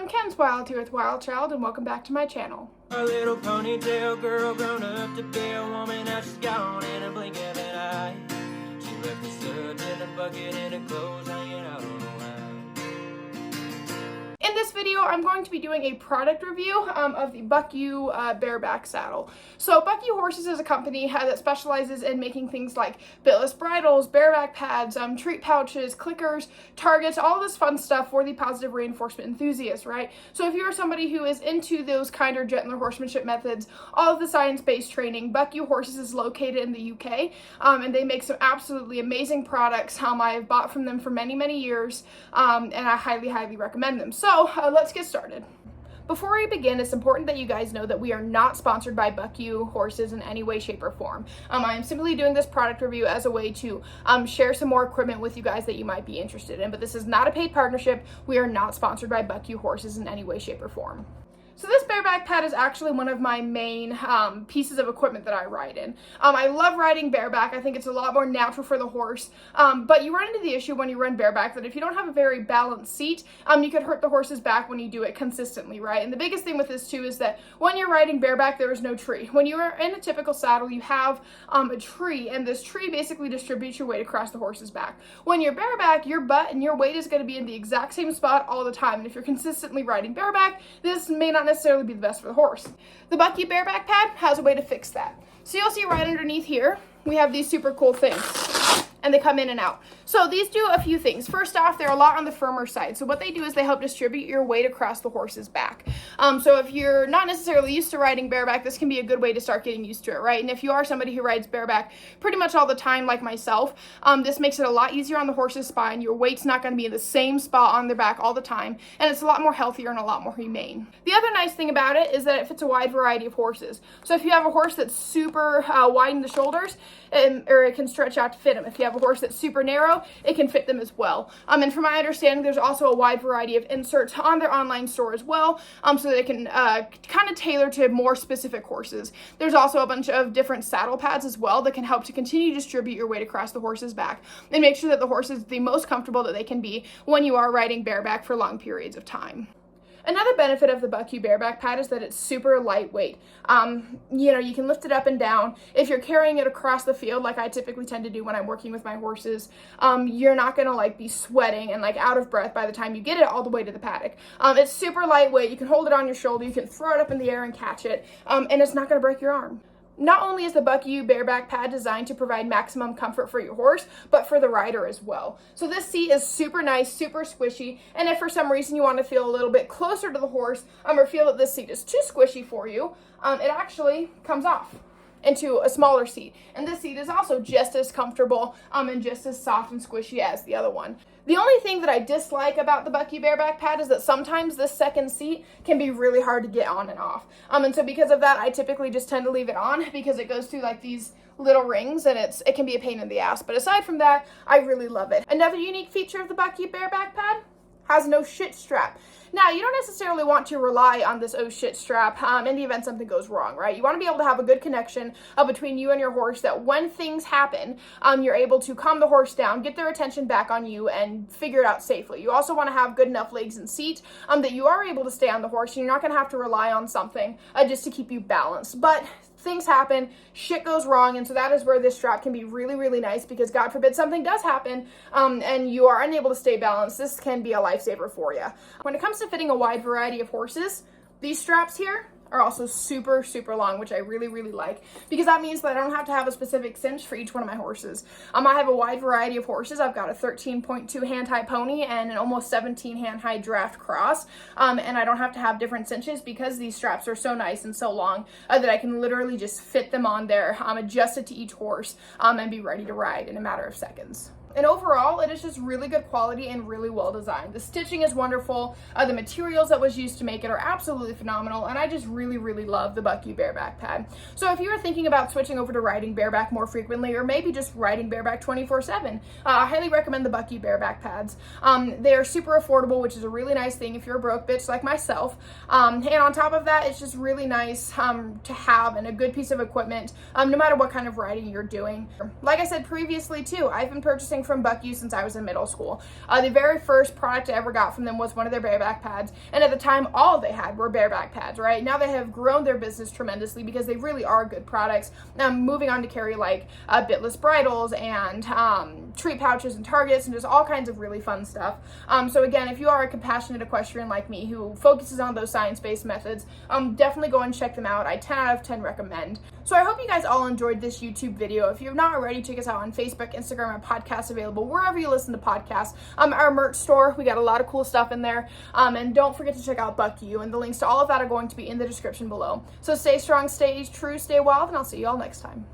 I'm Ken's Wild here with Wild Child, and welcome back to my channel. A little ponytail girl grown up to be a woman, now she's gone in a blink of an eye. She left the suds in a bucket and her clothes hanging out on the line. In this video, I'm going to be doing a product review of the Buck U bareback saddle. So Buck U Horses is a company that specializes in making things like bitless bridles, bareback pads, treat pouches, clickers, targets, all this fun stuff for the positive reinforcement enthusiast, right? So if you're somebody who is into those kinder, gentler horsemanship methods, all of the science-based training, Buck U Horses is located in the UK, and they make some absolutely amazing products. I have bought from them for many, many years, and I highly, highly recommend them. So let's get started. Before we begin, it's important that you guys know that we are not sponsored by Buck U Horses in any way, shape, or form. I am simply doing this product review as a way to share some more equipment with you guys that you might be interested in, but this is not a paid partnership. We are not sponsored by Buck U Horses in any way, shape, or form. So this bareback pad is actually one of my main pieces of equipment that I ride in. I love riding bareback. I think it's a lot more natural for the horse, but you run into the issue when you run bareback that if you don't have a very balanced seat, you could hurt the horse's back when you do it consistently, right? And the biggest thing with this too is that when you're riding bareback, there is no tree. When you are in a typical saddle, you have a tree, and this tree basically distributes your weight across the horse's back. When you're bareback, your butt and your weight is going to be in the exact same spot all the time, and if you're consistently riding bareback, this may not necessarily be the best for the horse. The Buck U bareback pad has a way to fix that. So you'll see right underneath here, we have these super cool things, and they come in and out. So these do a few things. First off, they're a lot on the firmer side. So what they do is they help distribute your weight across the horse's back. So if you're not necessarily used to riding bareback, this can be a good way to start getting used to it, right? And if you are somebody who rides bareback pretty much all the time, like myself, this makes it a lot easier on the horse's spine. Your weight's not going to be in the same spot on their back all the time, and it's a lot more healthier and a lot more humane. The other nice thing about it is that it fits a wide variety of horses. So if you have a horse that's super wide in the shoulders, or it can stretch out to fit them. If you have a horse that's super narrow, it can fit them as well. And from my understanding, there's also a wide variety of inserts on their online store as well, so that it can kind of tailor to more specific horses. There's also a bunch of different saddle pads as well that can help to continue to distribute your weight across the horse's back and make sure that the horse is the most comfortable that they can be when you are riding bareback for long periods of time. Another benefit of the Buck U bareback pad is that it's super lightweight. You can lift it up and down. If you're carrying it across the field, like I typically tend to do when I'm working with my horses, you're not gonna be sweating and out of breath by the time you get it all the way to the paddock. It's super lightweight. You can hold it on your shoulder. You can throw it up in the air and catch it, and it's not gonna break your arm. Not only is the Buck U bareback pad designed to provide maximum comfort for your horse, but for the rider as well. So this seat is super nice, super squishy, and if for some reason you want to feel a little bit closer to the horse, or feel that this seat is too squishy for you, it actually comes off into a smaller seat. And this seat is also just as comfortable and just as soft and squishy as the other one. The only thing that I dislike about the Buck U bareback pad is that sometimes this second seat can be really hard to get on and off. And so because of that, I typically just tend to leave it on because it goes through these little rings, and it can be a pain in the ass. But aside from that, I really love it. Another unique feature of the Buck U bareback pad has no shit strap. Now, you don't necessarily want to rely on this oh shit strap in the event something goes wrong, right? You want to be able to have a good connection between you and your horse, that when things happen, you're able to calm the horse down, get their attention back on you, and figure it out safely. You also want to have good enough legs and seat that you are able to stay on the horse, and you're not going to have to rely on something just to keep you balanced. But things happen, shit goes wrong, and so that is where this strap can be really, really nice, because God forbid something does happen and you are unable to stay balanced. This can be a lifesaver for you. When it comes to fitting a wide variety of horses, these straps here are also super, super long, which I really, really like, because that means that I don't have to have a specific cinch for each one of my horses. I have a wide variety of horses. I've got a 13.2 hand-high pony and an almost 17 hand-high draft cross, and I don't have to have different cinches because these straps are so nice and so long that I can literally just fit them on there, adjust it to each horse, and be ready to ride in a matter of seconds. And overall, it is just really good quality and really well designed. The stitching is wonderful. The materials that was used to make it are absolutely phenomenal, and I just really, really love the Buck U bareback pad. So if you are thinking about switching over to riding bareback more frequently, or maybe just riding bareback 24/7, I highly recommend the Buck U bareback pads. They are super affordable, which is a really nice thing if you're a broke bitch like myself. And on top of that, it's just really nice to have, and a good piece of equipment, no matter what kind of riding you're doing. Like I said previously too, I've been purchasing using from Buck U since I was in middle school. The very first product I ever got from them was one of their bareback pads, and at the time all they had were bareback pads, right? Now they have grown their business tremendously because they really are good products. Moving on to carry like bitless bridles and treat pouches and targets and just all kinds of really fun stuff. So again, if you are a compassionate equestrian like me who focuses on those science-based methods, definitely go and check them out. I 10 out of 10 recommend. So I hope you guys all enjoyed this YouTube video. If you've not already, check us out on Facebook, Instagram, and podcasts available wherever you listen to podcasts. Our merch store, we got a lot of cool stuff in there. And don't forget to check out Buck U, and the links to all of that are going to be in the description below. So stay strong, stay true, stay wild, and I'll see you all next time.